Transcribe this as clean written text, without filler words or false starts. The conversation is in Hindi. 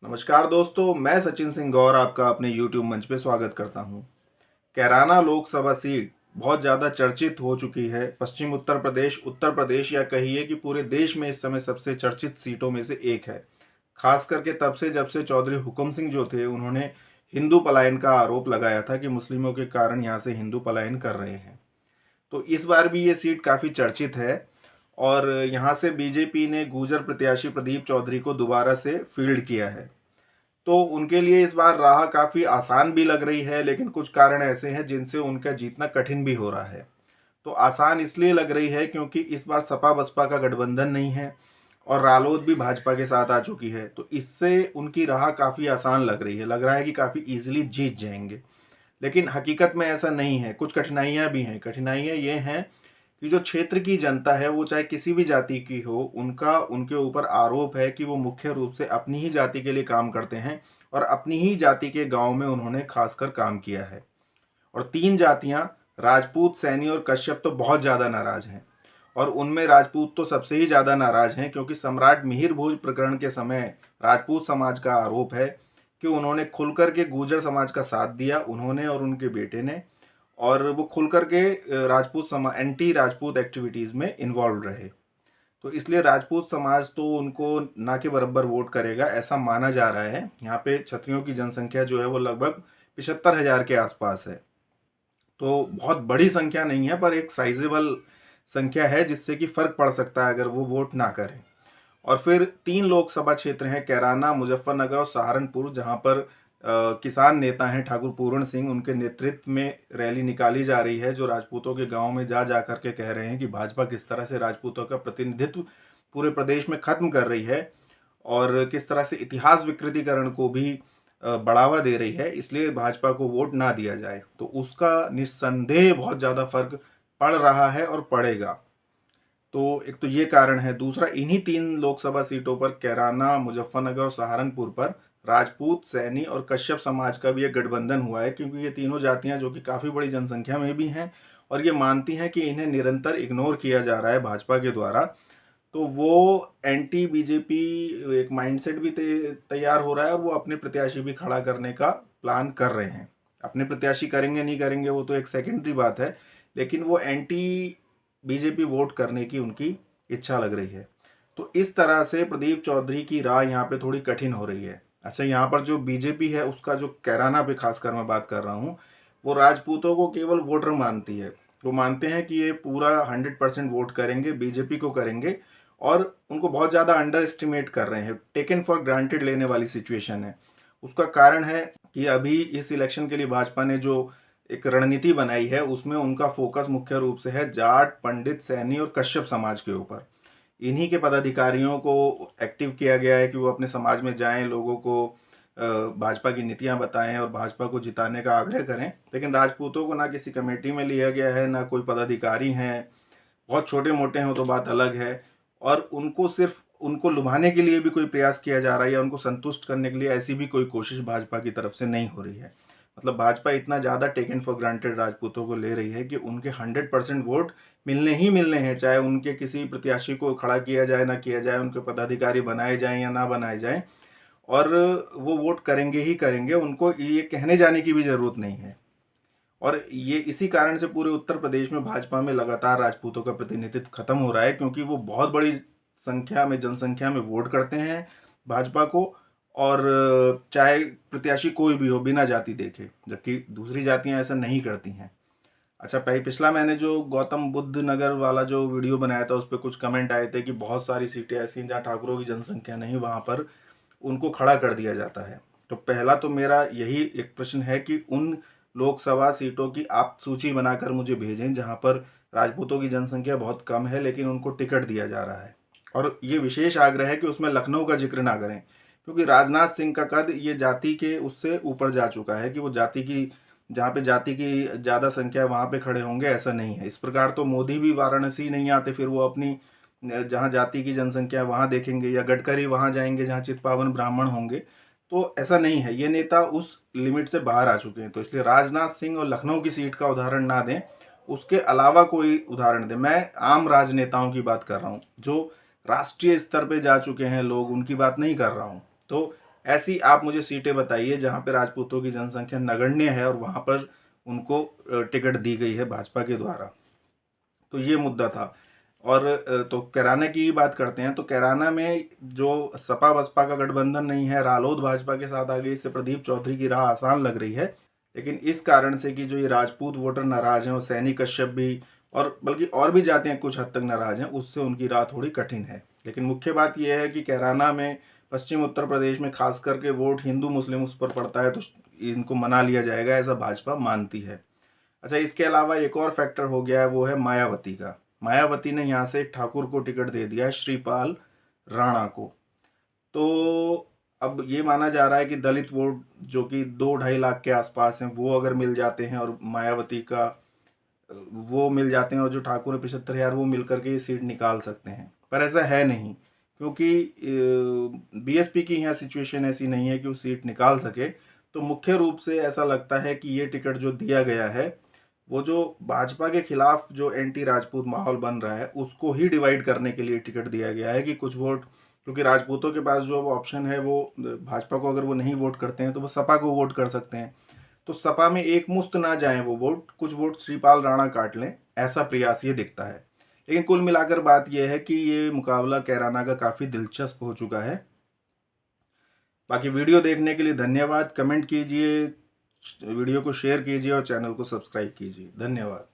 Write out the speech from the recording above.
नमस्कार दोस्तों, मैं सचिन सिंह गौर आपका अपने YouTube मंच पे स्वागत करता हूं। कैराना लोकसभा सीट बहुत ज़्यादा चर्चित हो चुकी है। पश्चिम उत्तर प्रदेश या कहिए कि पूरे देश में इस समय सबसे चर्चित सीटों में से एक है। खास करके तब से जब से चौधरी हुकम सिंह जो थे उन्होंने हिंदू पलायन का आरोप लगाया था कि मुस्लिमों के कारण यहाँ से हिंदू पलायन कर रहे हैं। तो इस बार भी ये सीट काफ़ी चर्चित है और यहाँ से बीजेपी ने गुर्जर प्रत्याशी प्रदीप चौधरी को दोबारा से फील्ड किया है। तो उनके लिए इस बार राह काफ़ी आसान भी लग रही है, लेकिन कुछ कारण ऐसे हैं जिनसे उनका जीतना कठिन भी हो रहा है। तो आसान इसलिए लग रही है क्योंकि इस बार सपा बसपा का गठबंधन नहीं है और रालोद भी भाजपा के साथ आ चुकी है, तो इससे उनकी राह काफ़ी आसान लग रही है। लग रहा है कि काफ़ी ईजिली जीत जाएंगे, लेकिन हकीकत में ऐसा नहीं है। कुछ कठिनाइयाँ भी हैं। कठिनाइयाँ ये हैं कि जो क्षेत्र की जनता है वो चाहे किसी भी जाति की हो, उनका उनके ऊपर आरोप है कि वो मुख्य रूप से अपनी ही जाति के लिए काम करते हैं और अपनी ही जाति के गांव में उन्होंने खासकर काम किया है। और तीन जातियां राजपूत, सैनी और कश्यप तो बहुत ज़्यादा नाराज हैं। और उनमें राजपूत तो सबसे ही ज़्यादा नाराज हैं क्योंकि सम्राट मिहिर भोज प्रकरण के समय राजपूत समाज का आरोप है कि उन्होंने खुलकर के गुर्जर समाज का साथ दिया, उन्होंने और उनके बेटे ने। और वो खुल करके राजपूत समाज एंटी राजपूत एक्टिविटीज़ में इन्वॉल्व रहे। तो इसलिए राजपूत समाज तो उनको ना के बराबर वोट करेगा ऐसा माना जा रहा है। यहाँ पे क्षत्रियों की जनसंख्या जो है वो लगभग 75,000 के आसपास है। तो बहुत बड़ी संख्या नहीं है, पर एक साइजेबल संख्या है जिससे कि फर्क पड़ सकता है अगर वो वोट ना करें। और फिर तीन लोकसभा क्षेत्र हैं, कैराना, मुजफ्फरनगर और सहारनपुर, जहां पर किसान नेता हैं ठाकुर पूर्ण सिंह, उनके नेतृत्व में रैली निकाली जा रही है, जो राजपूतों के गांव में जा जा करके कह रहे हैं कि भाजपा किस तरह से राजपूतों का प्रतिनिधित्व पूरे प्रदेश में खत्म कर रही है और किस तरह से इतिहास विकृतीकरण को भी बढ़ावा दे रही है, इसलिए भाजपा को वोट ना दिया जाए। तो उसका निस्संदेह बहुत ज़्यादा फर्क पड़ रहा है और पड़ेगा। तो एक तो ये कारण है। दूसरा, इन्हीं तीन लोकसभा सीटों पर, कैराना, मुजफ्फरनगर और सहारनपुर पर, राजपूत, सैनी और कश्यप समाज का भी एक गठबंधन हुआ है, क्योंकि ये तीनों जातियां जो कि काफ़ी बड़ी जनसंख्या में भी हैं और ये मानती हैं कि इन्हें निरंतर इग्नोर किया जा रहा है भाजपा के द्वारा। तो वो एंटी बीजेपी एक माइंडसेट भी तैयार हो रहा है और वो अपने प्रत्याशी भी खड़ा करने का प्लान कर रहे हैं। अपने प्रत्याशी करेंगे नहीं करेंगे वो तो एक सेकेंडरी बात है, लेकिन वो एंटी बीजेपी वोट करने की उनकी इच्छा लग रही है। तो इस तरह से प्रदीप चौधरी की राह यहाँ पे थोड़ी कठिन हो रही है। अच्छा, यहाँ पर जो बीजेपी है उसका जो कैराना पे खासकर मैं बात कर रहा हूँ, वो राजपूतों को केवल वोटर मानती है। वो मानते हैं कि ये पूरा 100% वोट करेंगे, बीजेपी को करेंगे, और उनको बहुत ज़्यादा अंडर एस्टिमेट कर रहे हैं। टेकन फॉर ग्रांटेड लेने वाली सिचुएशन है। उसका कारण है कि अभी इस इलेक्शन के लिए भाजपा ने जो एक रणनीति बनाई है उसमें उनका फोकस मुख्य रूप से है जाट, पंडित, सैनी और कश्यप समाज के ऊपर। इन्हीं के पदाधिकारियों को एक्टिव किया गया है कि वो अपने समाज में जाएं, लोगों को भाजपा की नीतियां बताएं और भाजपा को जिताने का आग्रह करें। लेकिन राजपूतों को ना किसी कमेटी में लिया गया है, ना कोई पदाधिकारी हैं। बहुत छोटे मोटे हैं वो तो बात अलग है। और उनको सिर्फ उनको लुभाने के लिए भी कोई प्रयास किया जा रहा है या उनको संतुष्ट करने के लिए ऐसी भी कोई कोशिश भाजपा की तरफ से नहीं हो रही है। मतलब भाजपा इतना ज़्यादा टेकन फॉर ग्रांटेड राजपूतों को ले रही है कि उनके 100% वोट मिलने ही मिलने हैं, चाहे उनके किसी प्रत्याशी को खड़ा किया जाए ना किया जाए, उनके पदाधिकारी बनाए जाएं या ना बनाए जाएं, और वो वोट करेंगे ही करेंगे। उनको ये कहने जाने की भी ज़रूरत नहीं है। और ये इसी कारण से पूरे उत्तर प्रदेश में भाजपा में लगातार राजपूतों का प्रतिनिधित्व खत्म हो रहा है, क्योंकि वो बहुत बड़ी संख्या में, जनसंख्या में वोट करते हैं भाजपा को, और चाहे प्रत्याशी कोई भी हो बिना जाति देखे, जबकि दूसरी जातियां ऐसा नहीं करती हैं। अच्छा, पिछला मैंने जो गौतम बुद्ध नगर वाला जो वीडियो बनाया था उस पर कुछ कमेंट आए थे कि बहुत सारी सीटें ऐसी हैं जहाँ ठाकुरों की जनसंख्या नहीं, वहाँ पर उनको खड़ा कर दिया जाता है। तो पहला तो मेरा यही एक प्रश्न है कि उन लोकसभा सीटों की आप सूची बनाकर मुझे भेजें जहां पर राजपूतों की जनसंख्या बहुत कम है लेकिन उनको टिकट दिया जा रहा है। और ये विशेष आग्रह है कि उसमें लखनऊ का जिक्र ना करें, क्योंकि राजनाथ सिंह का कद ये जाति के उससे ऊपर जा चुका है कि वो जाति की, जहाँ पे जाति की ज़्यादा संख्या है वहाँ पे खड़े होंगे, ऐसा नहीं है। इस प्रकार तो मोदी भी वाराणसी नहीं आते, फिर वो अपनी जहाँ जाति की जनसंख्या है वहाँ देखेंगे, या गडकरी वहाँ जाएंगे जहाँ चितपावन ब्राह्मण होंगे। तो ऐसा नहीं है, ये नेता उस लिमिट से बाहर आ चुके हैं। तो इसलिए राजनाथ सिंह और लखनऊ की सीट का उदाहरण ना दें, उसके अलावा कोई उदाहरण दें। मैं आम राजनेताओं की बात कर रहा हूँ, जो राष्ट्रीय स्तर पे जा चुके हैं लोग, उनकी बात नहीं कर रहा हूँ। तो ऐसी आप मुझे सीटें बताइए जहाँ पे राजपूतों की जनसंख्या नगण्य है और वहाँ पर उनको टिकट दी गई है भाजपा के द्वारा। तो ये मुद्दा था। और तो कैराना की बात करते हैं, तो कैराना में जो सपा बसपा का गठबंधन नहीं है, रालोद भाजपा के साथ आ गई, इससे प्रदीप चौधरी की राह आसान लग रही है। लेकिन इस कारण से कि जो ये राजपूत वोटर नाराज हैं और सैनी कश्यप भी, और बल्कि और भी जातियां कुछ हद तक नाराज हैं, उससे उनकी राह थोड़ी कठिन है। लेकिन मुख्य बात यह है कि कैराना में, पश्चिम उत्तर प्रदेश में खास करके वोट हिंदू मुस्लिम उस पर पड़ता है, तो इनको मना लिया जाएगा, ऐसा भाजपा मानती है। अच्छा, इसके अलावा एक और फैक्टर हो गया है, वो है मायावती का। मायावती ने यहाँ से ठाकुर को टिकट दे दिया है, श्रीपाल राणा को। तो अब ये माना जा रहा है कि दलित वोट जो कि 2-2.5 लाख के आसपास हैं, वो अगर मिल जाते हैं और मायावती का वो मिल जाते हैं, और जो ठाकुर है 75,000, वो मिलकर के ये सीट निकाल सकते हैं। पर ऐसा है नहीं, क्योंकि बीएसपी की यहाँ सिचुएशन ऐसी नहीं है कि वो सीट निकाल सके। तो मुख्य रूप से ऐसा लगता है कि ये टिकट जो दिया गया है, वो जो भाजपा के खिलाफ जो एंटी राजपूत माहौल बन रहा है, उसको ही डिवाइड करने के लिए टिकट दिया गया है कि कुछ वोट, क्योंकि राजपूतों के पास जो ऑप्शन है, वो भाजपा को अगर वो नहीं वोट करते हैं तो वो सपा को वोट कर सकते हैं। तो सपा में एक मुश्त ना जाए वो वोट, कुछ वोट श्रीपाल राणा काट लें, ऐसा प्रयास ये दिखता है। लेकिन कुल मिलाकर बात यह है कि ये मुकाबला कैराना का काफ़ी दिलचस्प हो चुका है। बाकी वीडियो देखने के लिए धन्यवाद। कमेंट कीजिए, वीडियो को शेयर कीजिए और चैनल को सब्सक्राइब कीजिए। धन्यवाद।